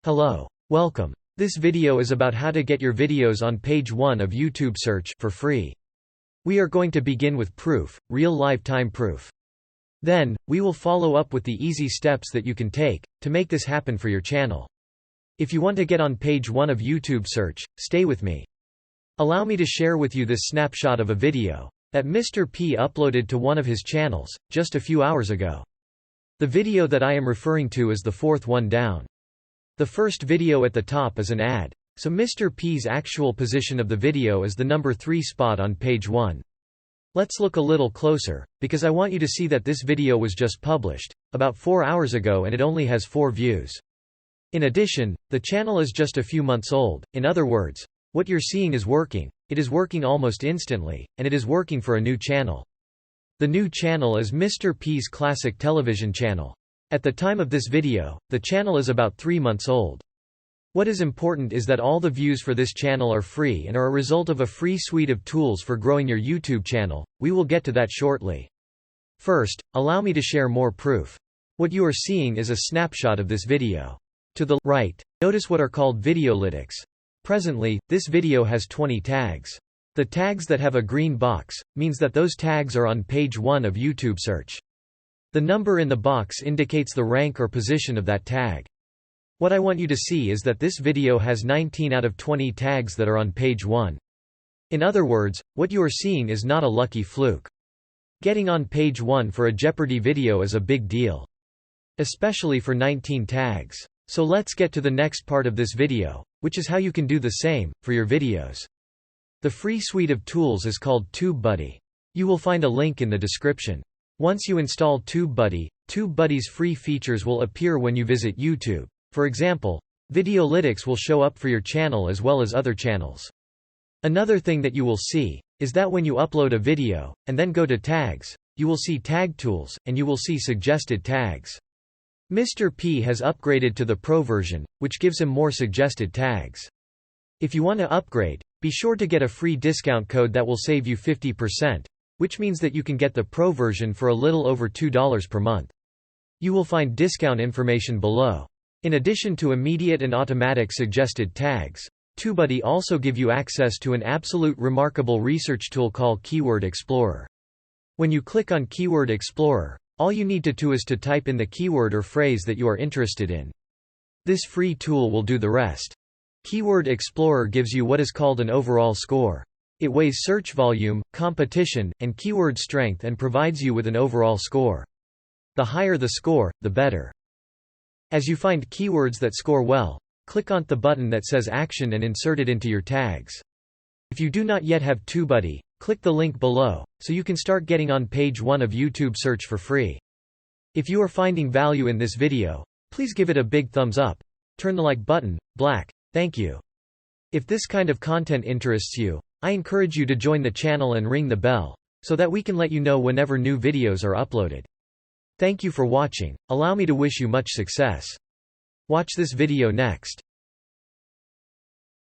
Hello. Welcome. This video is about how to get your videos on page 1 of YouTube search for free. We are going to begin with proof, real lifetime proof. Then, we will follow up with the easy steps that you can take to make this happen for your channel. If you want to get on page 1 of YouTube search, stay with me. Allow me to share with you this snapshot of a video that Mr. P uploaded to one of his channels just a few hours ago. The video that I am referring to is the fourth one down. The first video at the top is an ad, so Mr. P's actual position of the video is the number 3 spot on page 1. Let's look a little closer, because I want you to see that this video was just published about 4 hours ago and it only has 4 views. In addition, the channel is just a few months old. In other words, what you're seeing is working. It is working almost instantly, and it is working for a new channel. The new channel is Mr. P's classic television channel. At the time of this video, the channel is about 3 months old. What is important is that all the views for this channel are free and are a result of a free suite of tools for growing your YouTube channel. We will get to that shortly. First, allow me to share more proof. What you are seeing is a snapshot of this video. To the right, notice what are called videolytics. Presently, this video has 20 tags. The tags that have a green box means that those tags are on page 1 of YouTube search. The number in the box indicates the rank or position of that tag. What I want you to see is that this video has 19 out of 20 tags that are on page 1. In other words, what you are seeing is not a lucky fluke. Getting on page 1 for a Jeopardy video is a big deal. Especially for 19 tags. So let's get to the next part of this video, which is how you can do the same for your videos. The free suite of tools is called TubeBuddy. You will find a link in the description. Once you install TubeBuddy, TubeBuddy's free features will appear when you visit YouTube. For example, Videolytics will show up for your channel as well as other channels. Another thing that you will see is that when you upload a video, and then go to tags, you will see tag tools, and you will see suggested tags. Mr. P has upgraded to the Pro version, which gives him more suggested tags. If you want to upgrade, be sure to get a free discount code that will save you 50%. Which means that you can get the Pro version for a little over $2 per month. You will find discount information below. In addition to immediate and automatic suggested tags, TubeBuddy also give you access to an absolute remarkable research tool called Keyword Explorer. When you click on Keyword Explorer, all you need to do is to type in the keyword or phrase that you are interested in. This free tool will do the rest. Keyword Explorer gives you what is called an overall score. It weighs search volume, competition, and keyword strength and provides you with an overall score. The higher the score, the better. As you find keywords that score well, click on the button that says Action and insert it into your tags. If you do not yet have TubeBuddy, click the link below, so you can start getting on page 1 of YouTube search for free. If you are finding value in this video, please give it a big thumbs up. Turn the like button black. Thank you. If this kind of content interests you, I encourage you to join the channel and ring the bell, so that we can let you know whenever new videos are uploaded. Thank you for watching. Allow me to wish you much success. Watch this video next.